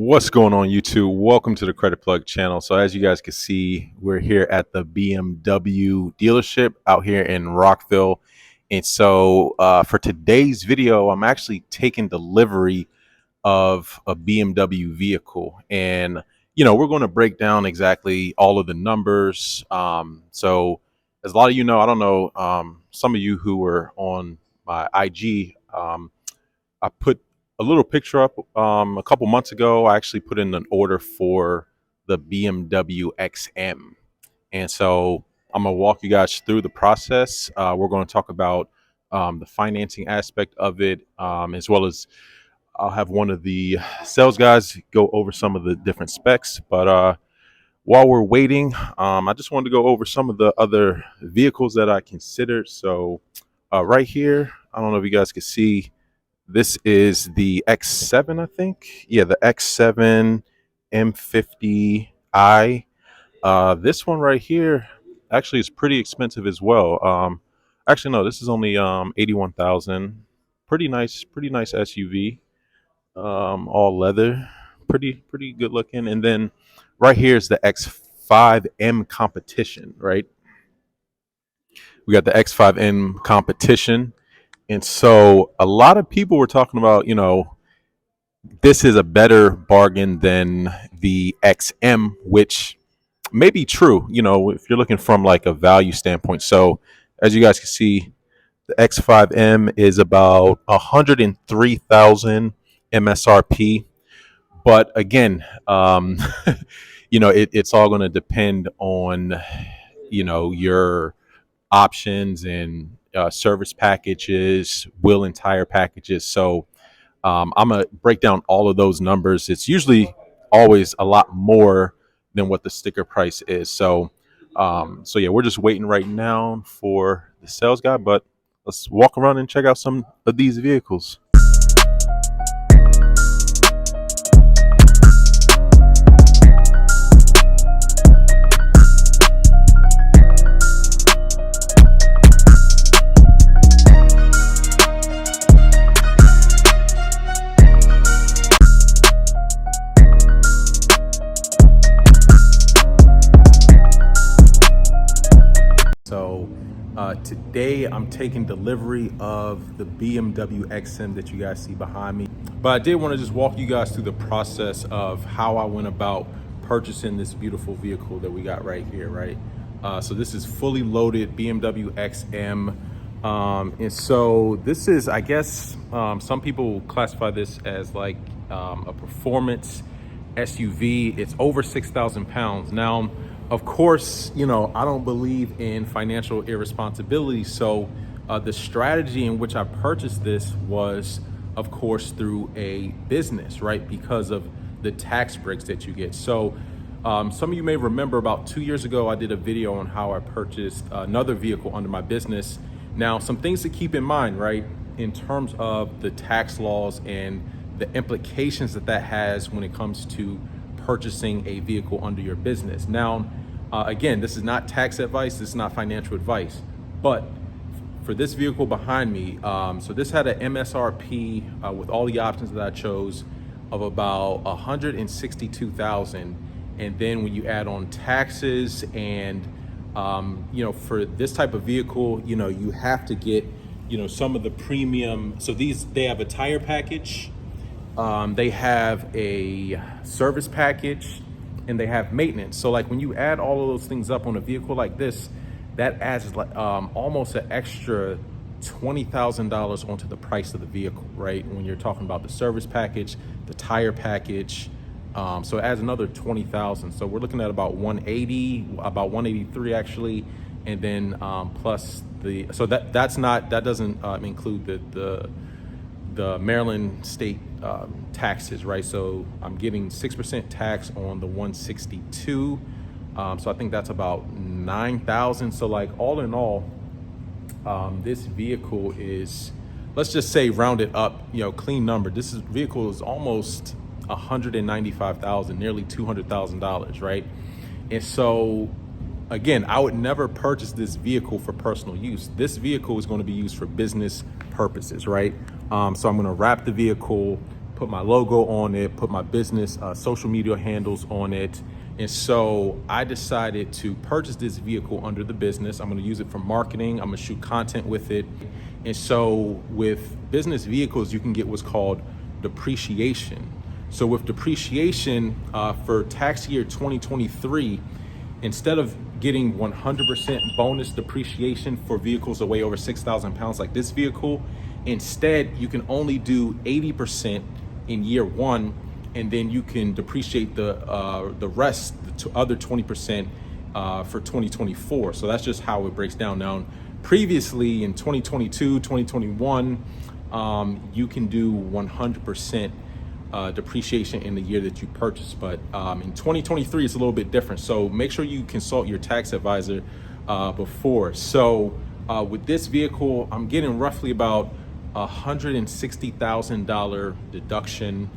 What's going on, YouTube? Welcome to the Credit Plug channel. So as you guys can see, we're here at the BMW dealership out here in Rockville. And so for today's video, I'm actually taking delivery of a BMW vehicle. And, we're going to break down exactly all of the numbers. So as a lot of you know, I don't know, some of you who were on my IG, I put a little picture up a couple months ago. I actually put in an order for the BMW XM. And so I'm going to walk you guys through the process. We're going to talk about the financing aspect of it, as well as I'll have one of the sales guys go over some of the different specs. But while we're waiting, I just wanted to go over some of the other vehicles that I considered. So right here, I don't know if you guys can see, this is the X7, I think. Yeah, the X7 M50i. This one right here actually is pretty expensive as well. Actually, no, this is only 81,000. Pretty nice SUV. All leather, pretty good looking. And then right here is the X5M Competition. Right, we got the X5M Competition. And so a lot of people were talking about, this is a better bargain than the XM, which may be true, if you're looking from like a value standpoint. So as you guys can see, the X5M is about 103,000 MSRP. But again, it's all going to depend on, your options and service packages, wheel and tire packages. So I'm gonna break down all of those numbers. It's usually always a lot more than what the sticker price is. So yeah, we're just waiting right now for the sales guy. But let's walk around and check out some of these vehicles. So today I'm taking delivery of the BMW XM that you guys see behind me. But I did want to just walk you guys through the process of how I went about purchasing this beautiful vehicle that we got right here, right? So this is fully loaded BMW XM. And so this is, I guess, some people classify this as like a performance SUV. It's over 6,000 pounds. Now, of course, I don't believe in financial irresponsibility. So the strategy in which I purchased this was, of course, through a business, right? Because of the tax breaks that you get. So some of you may remember about 2 years ago, I did a video on how I purchased another vehicle under my business. Now, some things to keep in mind, right? In terms of the tax laws and the implications that has when it comes to purchasing a vehicle under your business. Now, again, this is not tax advice, this is not financial advice, but for this vehicle behind me, so this had an MSRP with all the options that I chose of about 162,000. And then when you add on taxes and, for this type of vehicle, you have to get, some of the premium. So they have a tire package, they have a service package, and they have maintenance. So like when you add all of those things up on a vehicle like this, that adds like almost an extra $20,000 onto the price of the vehicle, right? When you're talking about the service package, the tire package, so it adds another 20,000. So we're looking at about 180, about 183 actually, and then plus that doesn't include the Maryland state taxes, right? So I'm getting 6% tax on the 162. So I think that's about 9,000. So like all in all, this vehicle is, let's just say rounded up, clean number. Vehicle is almost 195,000, nearly $200,000, right? And so again, I would never purchase this vehicle for personal use. This vehicle is going to be used for business purposes, right? So I'm going to wrap the vehicle, put my logo on it, put my business social media handles on it. And so I decided to purchase this vehicle under the business. I'm gonna use it for marketing. I'm gonna shoot content with it. And so with business vehicles, you can get what's called depreciation. So with depreciation for tax year 2023, instead of getting 100% bonus depreciation for vehicles that weigh over 6,000 pounds like this vehicle, instead you can only do 80% in year one, and then you can depreciate the rest, the other 20% for 2024. So that's just how it breaks down. Now, previously in 2022, 2021, you can do 100% depreciation in the year that you purchase, but in 2023 it's a little bit different. So make sure you consult your tax advisor before. So with this vehicle, I'm getting roughly about $160,000 deduction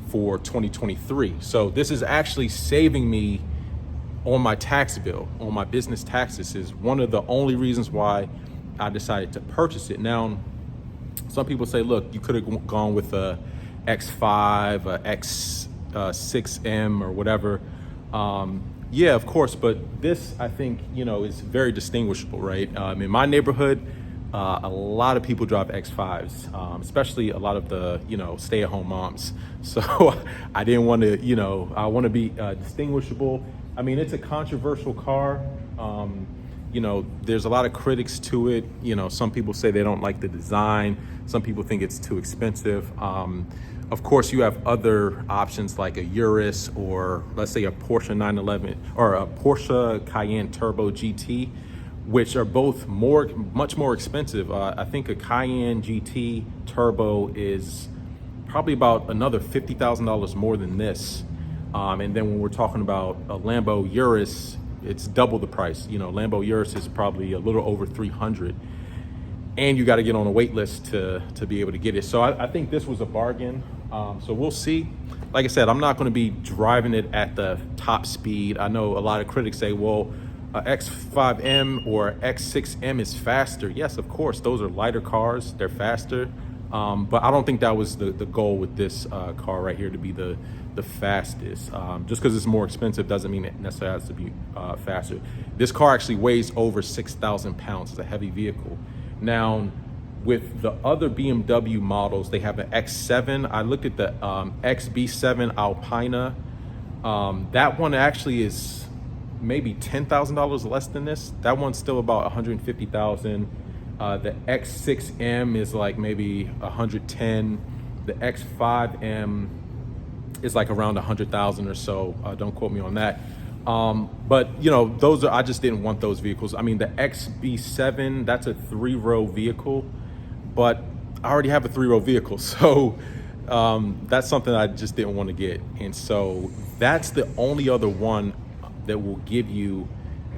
for 2023. So this is actually saving me on my tax bill, on my business taxes. Is one of the only reasons why I decided to purchase it. Now, some people say, look, you could have gone with a X5, a X6M or whatever. Yeah, of course, but this, I think, is very distinguishable, right? In my neighborhood, a lot of people drive X5s, especially a lot of the, stay-at-home moms. So I didn't want to, I want to be distinguishable. I mean, it's a controversial car. There's a lot of critics to it. Some people say they don't like the design. Some people think it's too expensive. Of course, you have other options like a Urus, or let's say a Porsche 911 or a Porsche Cayenne Turbo GT, which are both much more expensive. I think a Cayenne GT Turbo is probably about another $50,000 more than this. And then when we're talking about a Lambo Urus, it's double the price. Lambo Urus is probably a little over 300, and you got to get on a wait list to be able to get it. So I think this was a bargain. So we'll see. Like I said, I'm not going to be driving it at the top speed. I know a lot of critics say, well, X5M or X6M is faster. Yes, of course, those are lighter cars. They're faster. But I don't think that was the goal with this car right here, to be the fastest. Just because it's more expensive doesn't mean it necessarily has to be faster. This car actually weighs over 6,000 pounds. It's a heavy vehicle. Now, with the other BMW models, they have an X7. I looked at the XB7 Alpina. That one actually is maybe $10,000 less than this. That one's still about $150,000. The X6M is like maybe 110. The X5M is like around 100,000 or so. Don't quote me on that. But those are, I just didn't want those vehicles. I mean, the XB7, that's a 3-row vehicle, but I already have a 3-row vehicle. So that's something I just didn't want to get. And so that's the only other one that will give you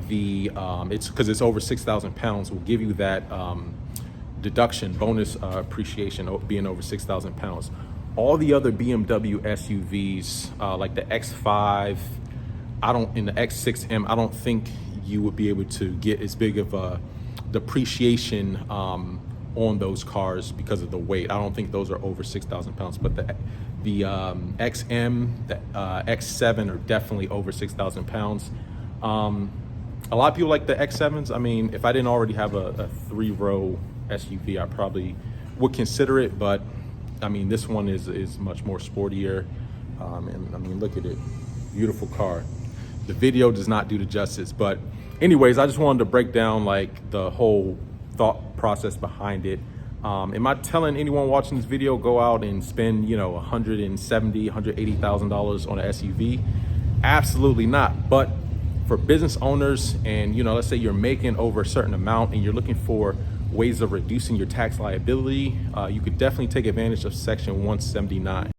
the, it's because it's over 6,000 pounds, will give you that deduction, bonus appreciation being over 6,000 pounds. All the other BMW SUVs, like the X5, in the X6M, I don't think you would be able to get as big of a depreciation on those cars because of the weight. I don't think those are over 6,000 pounds, but the XM, the X7 are definitely over 6,000 pounds. A lot of people like the X7s. I mean, if I didn't already have a 3-row SUV, I probably would consider it, but I mean, this one is much more sportier. And I mean, look at it, beautiful car. The video does not do the justice, but anyways, I just wanted to break down like the whole thought process behind it. Am I telling anyone watching this video, go out and spend, $170,000, $180,000 on an SUV? Absolutely not. But for business owners, and let's say you're making over a certain amount and you're looking for ways of reducing your tax liability, you could definitely take advantage of Section 179.